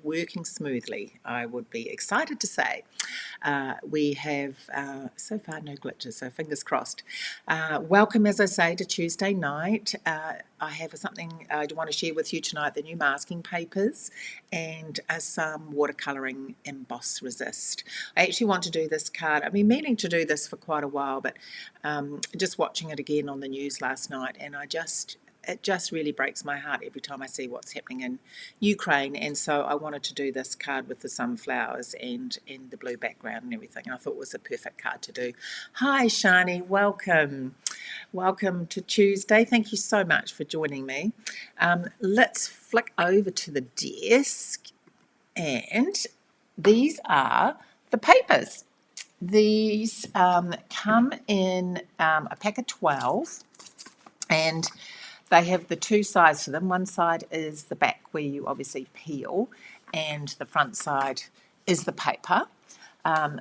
working smoothly, I would be excited to say. We have, so far, no glitches, so fingers crossed. Welcome, as I say, to Tuesday night. I have something I want to share with you tonight, the new masking papers and some watercolouring Emboss Resist. I actually want to do this card. I've been meaning to do this for quite a while, but just watching it again on the news last night, and it just really breaks my heart every time I see what's happening in Ukraine. And so I wanted to do this card with the sunflowers and the blue background and everything. And I thought it was a perfect card to do. Hi, Shani. Welcome. Welcome to Tuesday. Thank you so much for joining me. Let's flick over to the desk. And these are the papers. These come in a pack of 12. And they have the two sides to them. One side is the back where you obviously peel, and the front side is the paper.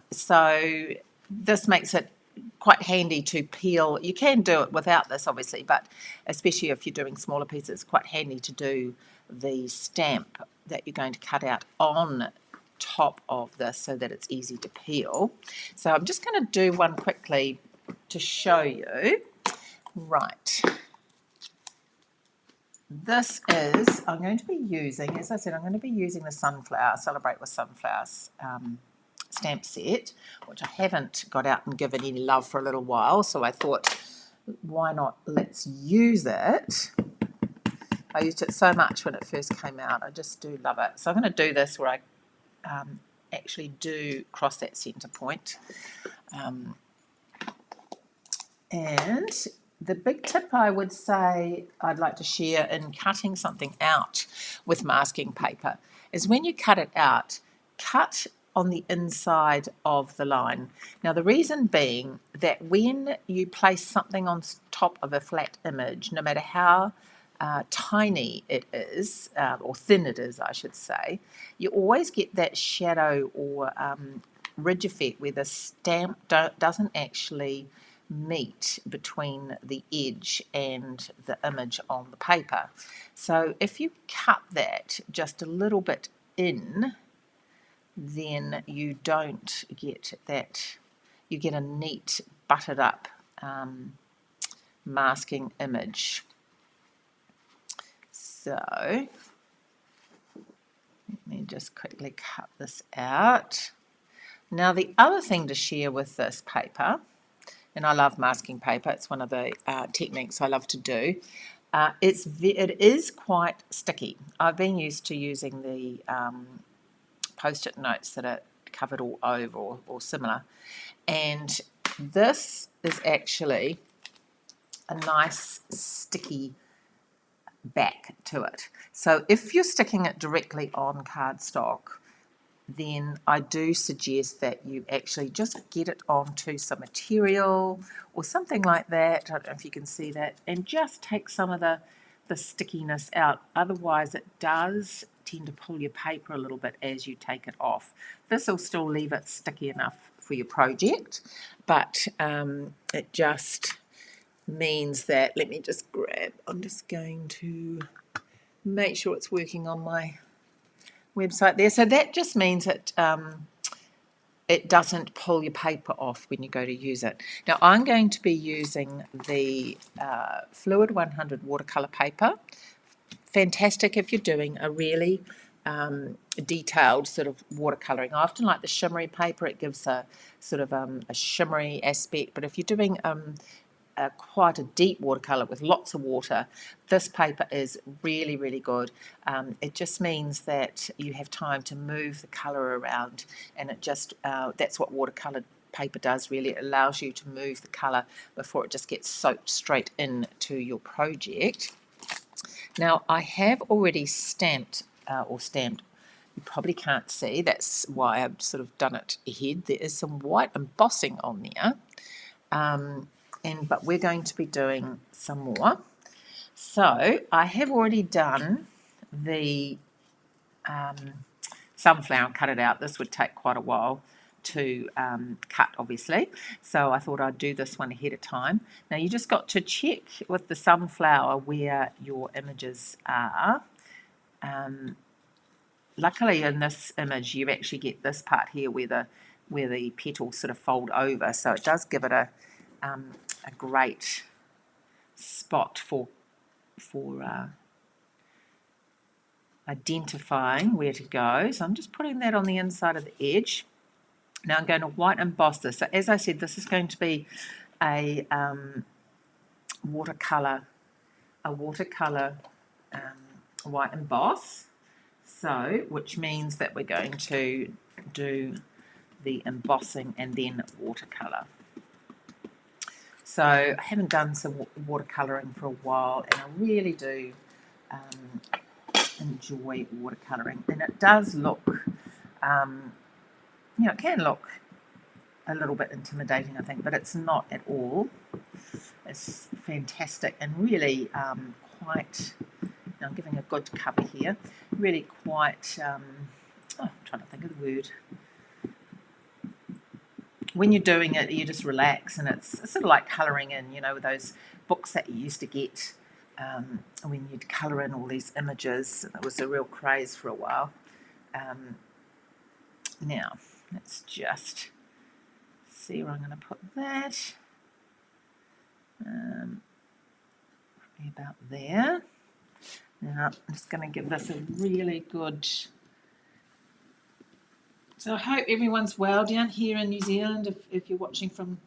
So this makes it quite handy to peel. You can do it without this, obviously, but especially if you're doing smaller pieces, it's quite handy to do the stamp that you're going to cut out on top of this so that it's easy to peel. So I'm just going to do one quickly to show you. Right. This is, I'm going to be using, as I said, I'm going to be using the Sunflower, Celebrate with Sunflowers stamp set, which I haven't got out and given any love for a little while, so I thought, why not, let's use it. I used it so much when it first came out. I just do love it. So I'm going to do this where I actually do cross that centre point. And the big tip I would say I'd like to share in cutting something out with masking paper is when you cut it out, cut on the inside of the line. Now the reason being that when you place something on top of a flat image, no matter how tiny it is, or thin it is I should say, you always get that shadow or ridge effect where the stamp doesn't actually meet between the edge and the image on the paper. So if you cut that just a little bit in, then you don't get that, you get a neat buttered up masking image. So let me just quickly cut this out. Now the other thing to share with this paper, and I love masking paper, it's one of the techniques I love to do, it is quite sticky. I've been used to using the post-it notes that are covered all over or similar, and this is actually a nice sticky back to it. So if you're sticking it directly on cardstock, then I do suggest that you actually just get it onto some material or something like that. I don't know if you can see that, and just take some of the stickiness out. Otherwise it does tend to pull your paper a little bit as you take it off. This will still leave it sticky enough for your project, but it just means that, let me just grab, I'm just going to make sure it's working on my website there. So that just means that it doesn't pull your paper off when you go to use it. Now I'm going to be using the Fluid 100 watercolour paper. Fantastic if you're doing a really detailed sort of watercolouring. I often like the shimmery paper. It gives a sort of a shimmery aspect, but if you're doing quite a deep watercolour with lots of water, this paper is really, really good. It just means that you have time to move the colour around, and it just that's what watercolour paper does really. It allows you to move the colour before it just gets soaked straight into your project. Now I have already stamped, you probably can't see, that's why I've sort of done it ahead. There is some white embossing on there. But we're going to be doing some more. So I have already done the sunflower, cut it out. This would take quite a while to cut, obviously. So I thought I'd do this one ahead of time. Now you just got to check with the sunflower where your images are. luckily in this image you actually get this part here where the petals sort of fold over, so it does give it a great spot for identifying where to go. So I'm just putting that on the inside of the edge. Now I'm going to white emboss this. So as I said, this is going to be a watercolor white emboss. So, which means that we're going to do the embossing and then watercolor. So I haven't done some watercoloring for a while, and I really do enjoy watercoloring. And it does look, it can look a little bit intimidating, I think, but it's not at all. It's fantastic and really quite, I'm giving a good cover here, really quite, I'm trying to think of the word. When you're doing it, you just relax, and it's sort of like colouring in, those books that you used to get when you'd colour in all these images. It was a real craze for a while. Now, let's just see where I'm going to put that. Probably about there. Now, I'm just going to give this a really good... So I hope everyone's well down here in New Zealand, if you're watching from,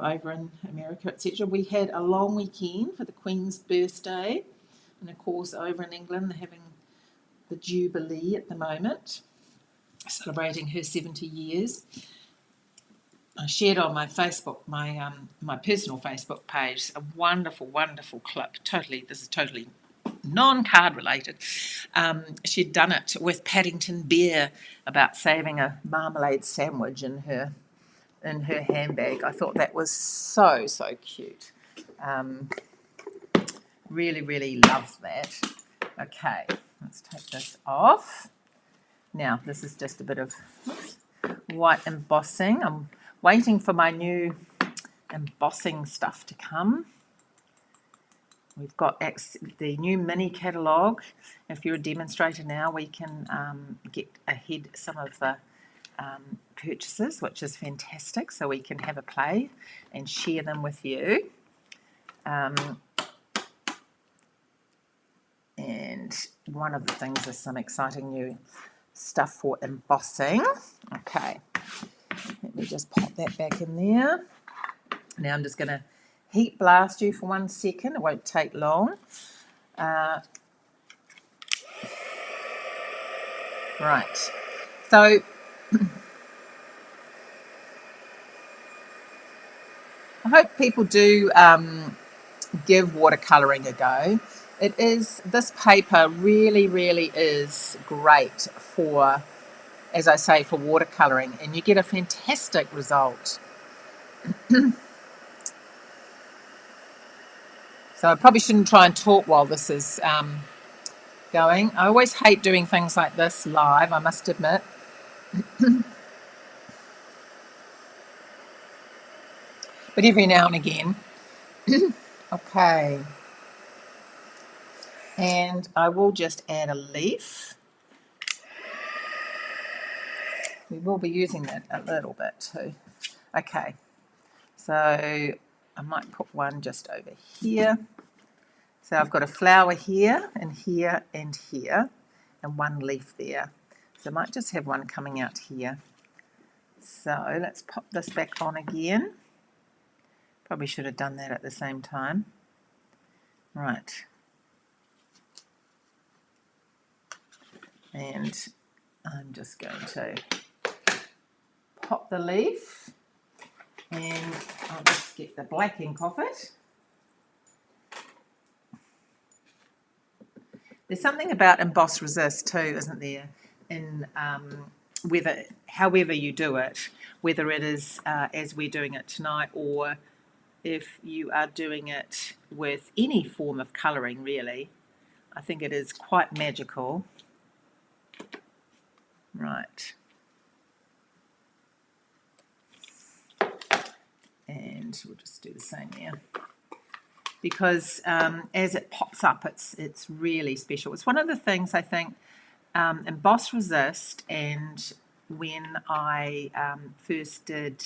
over in America, etc. We had a long weekend for the Queen's birthday, and of course over in England they're having the Jubilee at the moment, celebrating her 70 years. I shared on my Facebook, my personal Facebook page, a wonderful, wonderful clip. This is totally non-card related. She'd done it with Paddington Bear about saving a marmalade sandwich in her handbag. I thought that was so cute. Really, really loved that. Okay, let's take this off. Now, this is just a bit of white embossing. I'm waiting for my new embossing stuff to come. We've got the new mini catalogue. If you're a demonstrator now, we can get ahead some of the purchases, which is fantastic, so we can have a play and share them with you. And one of the things is some exciting new stuff for embossing. Okay, let me just pop that back in there. Now I'm just going to heat blast you for 1 second. It won't take long. Right, so I hope people do give watercolouring a go. This paper really, really is great for, as I say, for watercolouring, and you get a fantastic result. So I probably shouldn't try and talk while this is going. I always hate doing things like this live, I must admit. But every now and again. Okay. And I will just add a leaf. We will be using that a little bit too. Okay. So I might put one just over here. So I've got a flower here and here and here, and one leaf there. So I might just have one coming out here. So let's pop this back on again. Probably should have done that at the same time. Right. And I'm just going to pop the leaf, and I'll just get the black ink off it. There's something about emboss resist too, isn't there? In however you do it, whether it is as we're doing it tonight, or if you are doing it with any form of colouring, really, I think it is quite magical. Right. And we'll just do the same here. Because as it pops up, it's really special. It's one of the things I think Emboss Resist, and when I first did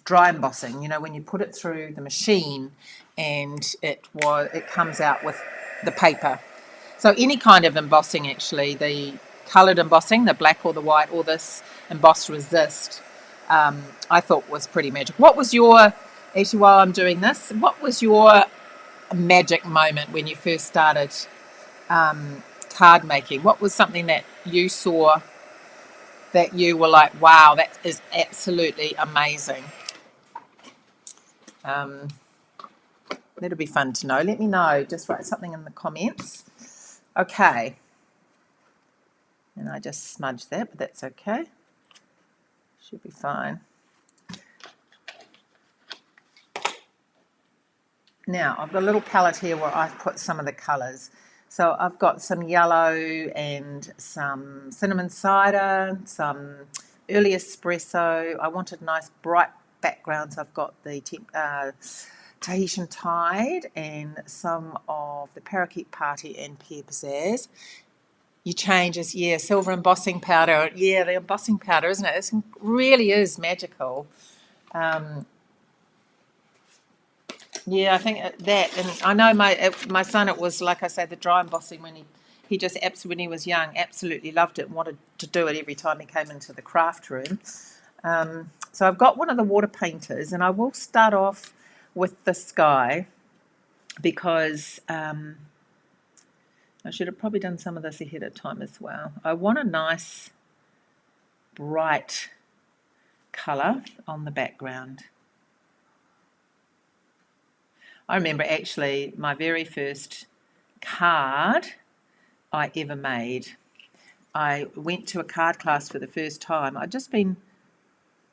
dry embossing, you know, when you put it through the machine and it comes out with the paper. So any kind of embossing, actually, the coloured embossing, the black or the white, or this Emboss Resist, I thought was pretty magic. What was your, actually while I'm doing this, what was your magic moment when you first started card making? What was something that you saw that you were like, wow, that is absolutely amazing? That'll be fun to know. Let me know. Just write something in the comments. Okay. And I just smudged that, but that's okay. Should be fine. Now, I've got a little palette here where I've put some of the colours. So I've got some yellow and some cinnamon cider, some early espresso. I wanted nice bright backgrounds. I've got the Tahitian Tide and some of the Parakeet Party and Pear Pizzazz. You change as, yeah, silver embossing powder. Yeah, the embossing powder, isn't it? It really is magical. Yeah, I think that, and I know my son, it was like I say, the dry embossing when he just absolutely, when he was young, absolutely loved it and wanted to do it every time he came into the craft room. So I've got one of the water painters, and I will start off with the sky because I should have probably done some of this ahead of time as well. I want a nice bright colour on the background. I remember actually my very first card I ever made. I went to a card class for the first time. I'd just been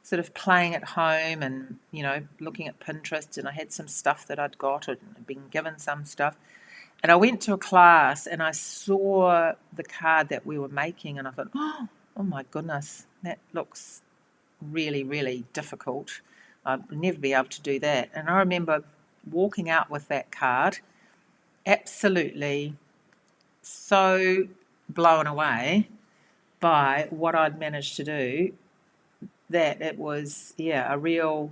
sort of playing at home and, you know, looking at Pinterest, and I had some stuff that I'd got and I'd been given some stuff. And I went to a class and I saw the card that we were making, and I thought, oh my goodness, that looks really, really difficult. I'd never be able to do that. And I remember walking out with that card, absolutely so blown away by what I'd managed to do, that it was, yeah, a real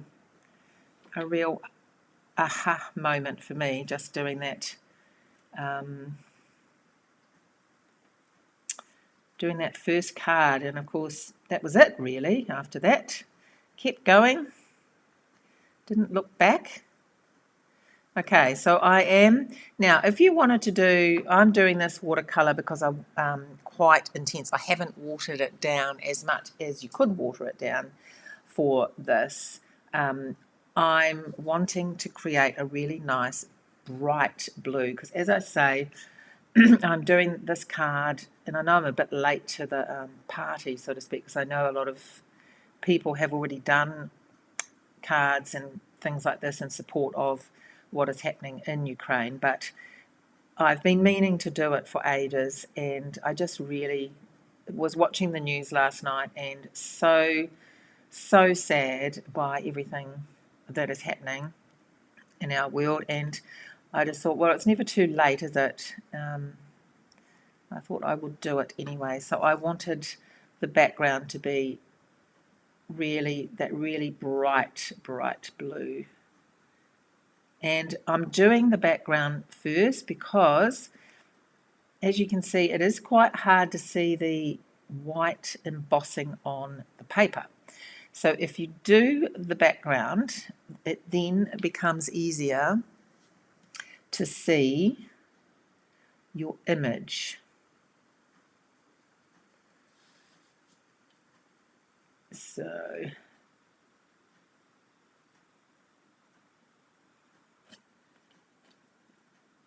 aha moment for me, just doing that first card. And of course that was it really. After that, kept going, didn't look back. Okay, so I am now, if you wanted to do, I'm doing this watercolor because I'm quite intense. I haven't watered it down as much as you could water it down for this. I'm wanting to create a really nice bright blue because, as I say, I'm doing this card, and I know I'm a bit late to the party, so to speak, because I know a lot of people have already done cards and things like this in support of what is happening in Ukraine, but I've been meaning to do it for ages, and I just really was watching the news last night and so sad by everything that is happening in our world. And I just thought, well, it's never too late, is it? I thought I would do it anyway. So I wanted the background to be really bright blue. And I'm doing the background first because, as you can see, it is quite hard to see the white embossing on the paper. So if you do the background, it then becomes easier to see your image. So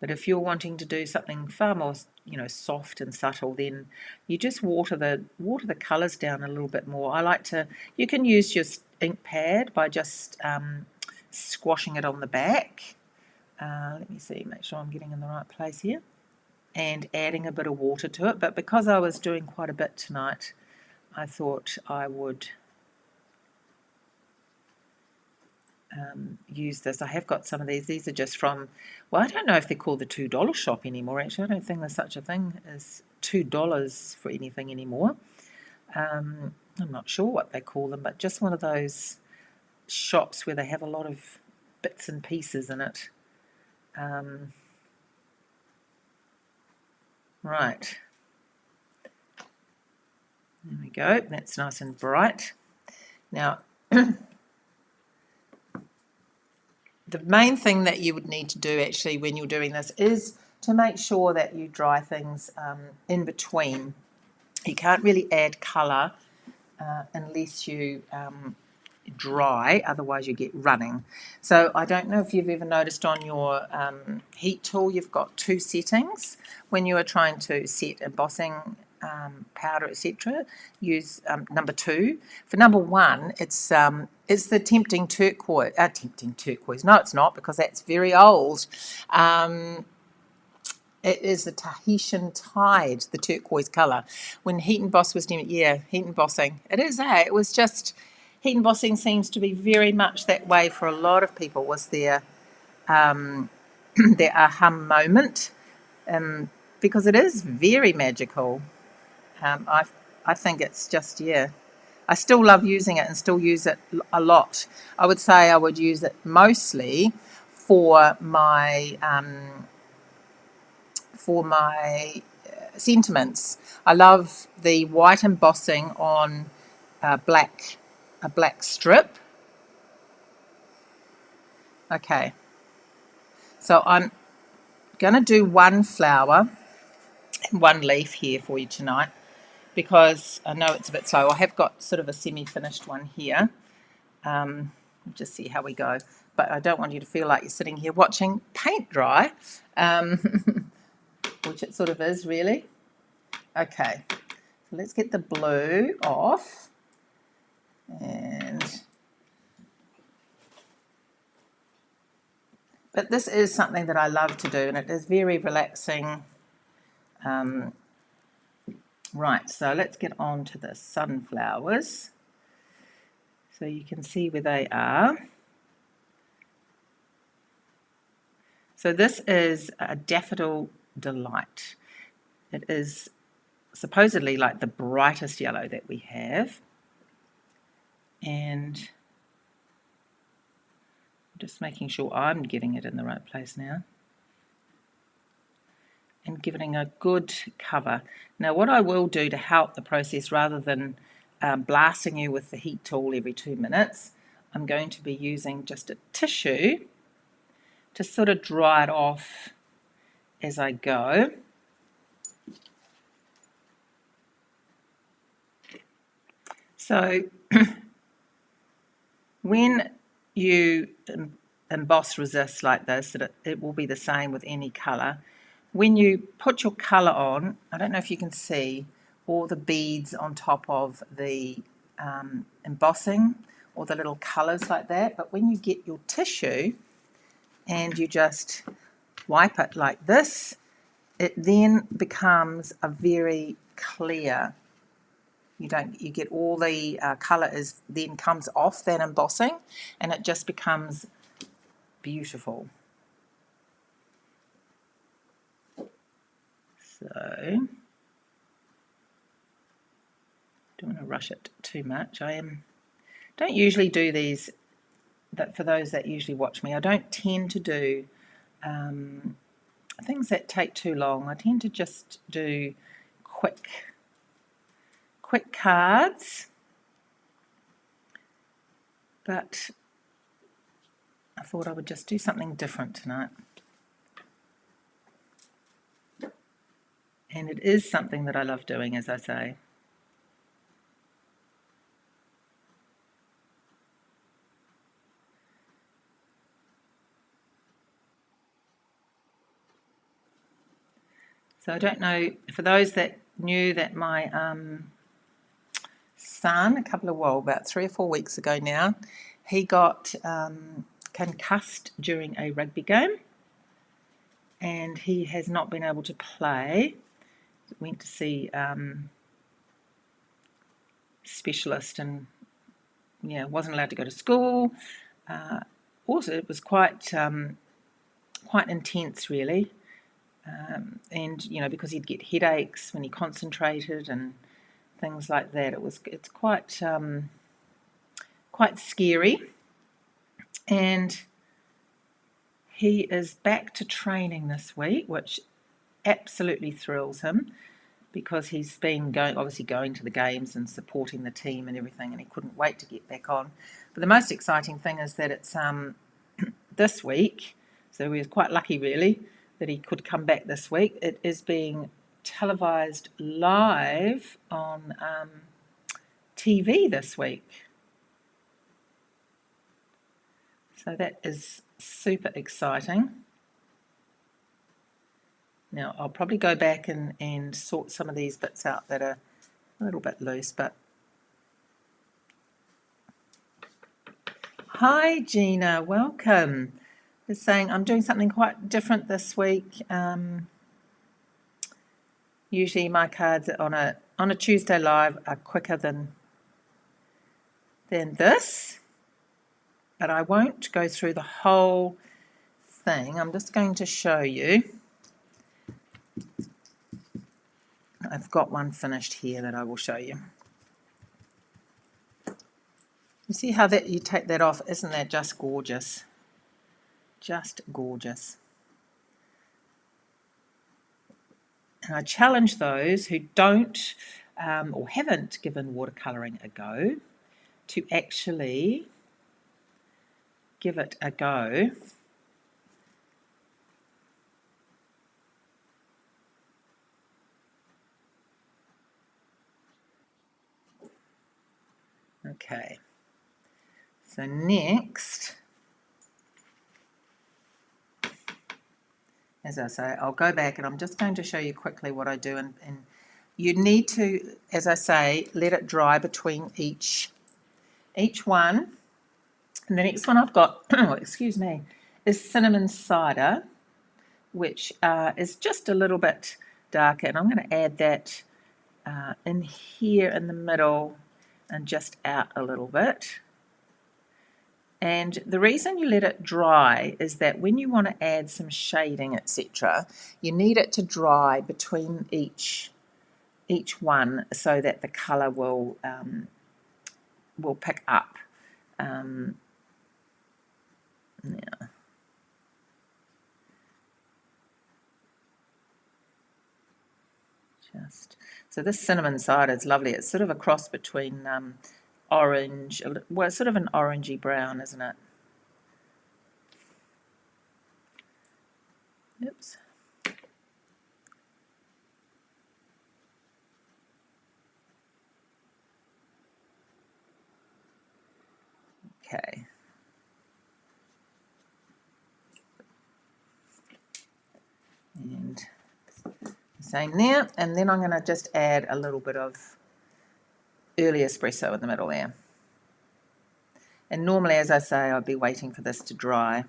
but if you're wanting to do something far more, soft and subtle, then you just water the colours down a little bit more. I like to. You can use your ink pad by just squashing it on the back. Let me see, make sure I'm getting in the right place here, and adding a bit of water to it. But because I was doing quite a bit tonight, I thought I would use this. I have got some of these. These are just from, well, I don't know if they're called the $2 shop anymore, actually. I don't think there's such a thing as $2 for anything anymore. I'm not sure what they call them, but just one of those shops where they have a lot of bits and pieces in it. Right. There we go. That's nice and bright. Now, the main thing that you would need to do actually when you're doing this is to make sure that you dry things in between. You can't really add colour unless you dry, otherwise you get running. So I don't know if you've ever noticed on your heat tool you've got two settings. When you are trying to set embossing powder, etc., use number 2. For number 1, it's the tempting turquoise. Tempting turquoise. No, it's not, because that's very old. It is the Tahitian Tide, the turquoise colour. When heat emboss was doing it, yeah, heat embossing. It is, It was just, heat embossing seems to be very much that way for a lot of people, was their their aha moment, because it is very magical. I think it's just, yeah. I still love using it and still use it a lot. I would say I would use it mostly for my sentiments. I love the white embossing on a black strip. Okay, so I'm going to do one flower and one leaf here for you tonight, because I know it's a bit slow. I have got sort of a semi-finished one here. Just see how we go. But I don't want you to feel like you're sitting here watching paint dry, which it sort of is, really. Okay, so let's get the blue off. But this is something that I love to do, and it is very relaxing. Right, so let's get on to the sunflowers. So you can see where they are. So this is a Daffodil Delight. It is supposedly like the brightest yellow that we have. And just making sure I'm getting it in the right place now. And giving a good cover. Now what I will do to help the process, rather than blasting you with the heat tool every 2 minutes, I'm going to be using just a tissue to sort of dry it off as I go. So when you emboss resist like this, it will be the same with any colour. When you put your colour on, I don't know if you can see all the beads on top of the embossing, or the little colours like that, but when you get your tissue and you just wipe it like this, it then becomes a very clear. You get all the colour then comes off that embossing, and it just becomes beautiful. So don't want to rush it too much. Don't usually do these, that for those that usually watch me, I don't tend to do things that take too long. I tend to just do quick cards, but I thought I would just do something different tonight. And it is something that I love doing, as I say. So I don't know, for those that knew that my son, about 3 or 4 weeks ago now, he got concussed during a rugby game, and he has not been able to play. Went to see specialist, and wasn't allowed to go to school. also it was quite quite intense, really. And you know, because he'd get headaches when he concentrated and things like that. It's quite quite scary. And he is back to training this week, which absolutely thrills him, because he's been obviously going to the games and supporting the team and everything, and he couldn't wait to get back on. But the most exciting thing is that it's this week, so we were quite lucky really that he could come back this week. It is being televised live on TV this week. So that is super exciting. Now I'll probably go back and sort some of these bits out that are a little bit loose, but hi Gina, welcome. Just saying I'm doing something quite different this week. Usually my cards on a Tuesday live are quicker than this, but I won't go through the whole thing. I'm just going to show you. I've got one finished here that I will show you. You see how that you take that off? Isn't that just gorgeous? Just gorgeous. And I challenge those who don't or haven't given watercolouring a go to actually give it a go. Okay, so next, as I say, I'll go back and I'm just going to show you quickly what I do, and you need to, as I say, let it dry between each one. And the next one I've got, excuse me, is cinnamon cider, which is just a little bit darker, and I'm going to add that in here in the middle and just out a little bit. And the reason you let it dry is that when you want to add some shading, etc., you need it to dry between each one so that the colour will pick up. Yeah. So this cinnamon cider is lovely. It's sort of a cross between orange, well, it's sort of an orangey brown, isn't it? Oops. Okay. And same there, and then I'm going to just add a little bit of early espresso in the middle there. And normally, as I say, I'd be waiting for this to dry.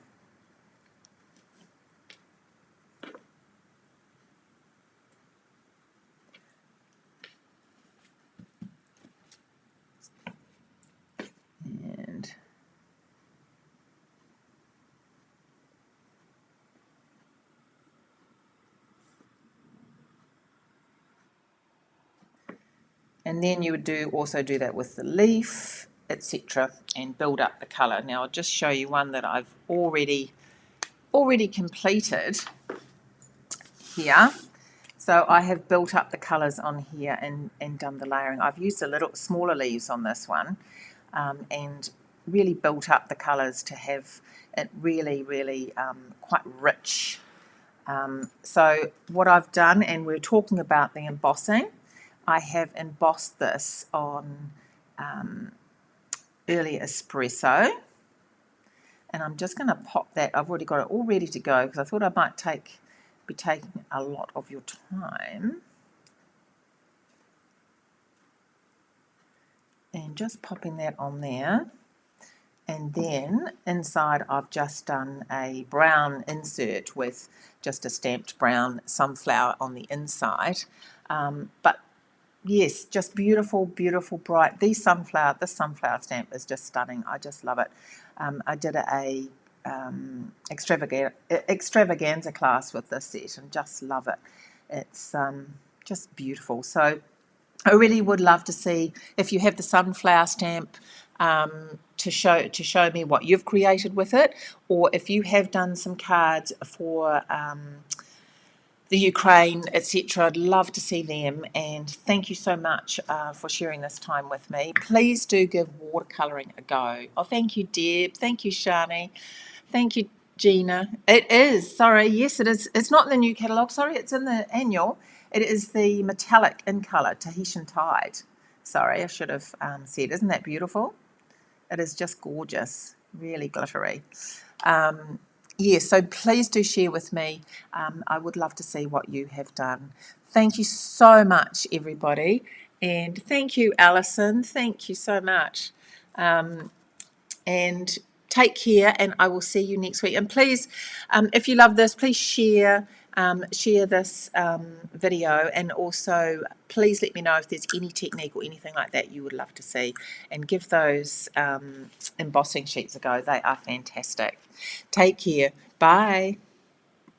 And then you would also do that with the leaf, etc., and build up the colour. Now I'll just show you one that I've already completed here. So I have built up the colours on here and done the layering. I've used a little smaller leaves on this one and really built up the colours to have it really, really quite rich. So what I've done, and we're talking about the embossing, I have embossed this on early espresso, and I'm just going to pop that. I've already got it all ready to go because I thought I might be taking a lot of your time. And just popping that on there. And then inside I've just done a brown insert with just a stamped brown sunflower on the inside. But yes, just beautiful, beautiful, bright. This sunflower stamp is just stunning. I just love it. I did a extravaganza class with this set and just love it. It's just beautiful. So I really would love to see if you have the sunflower stamp to show me what you've created with it, or if you have done some cards for the Ukraine, etc. I'd love to see them, and thank you so much for sharing this time with me. Please do give watercolouring a go. Oh, thank you, Deb. Thank you, Shani. Thank you, Gina. It is, sorry, yes, it is. It's not in the new catalogue, sorry, it's in the annual. It is the metallic in colour, Tahitian Tide. Sorry, I should have said. Isn't that beautiful? It is just gorgeous, really glittery. So please do share with me. I would love to see what you have done. Thank you so much, everybody. And thank you, Alison. Thank you so much. And take care, and I will see you next week. And please, if you love this, please share this video, and also please let me know if there's any technique or anything like that you would love to see, and give those embossing sheets a go. They are fantastic. Take care. Bye.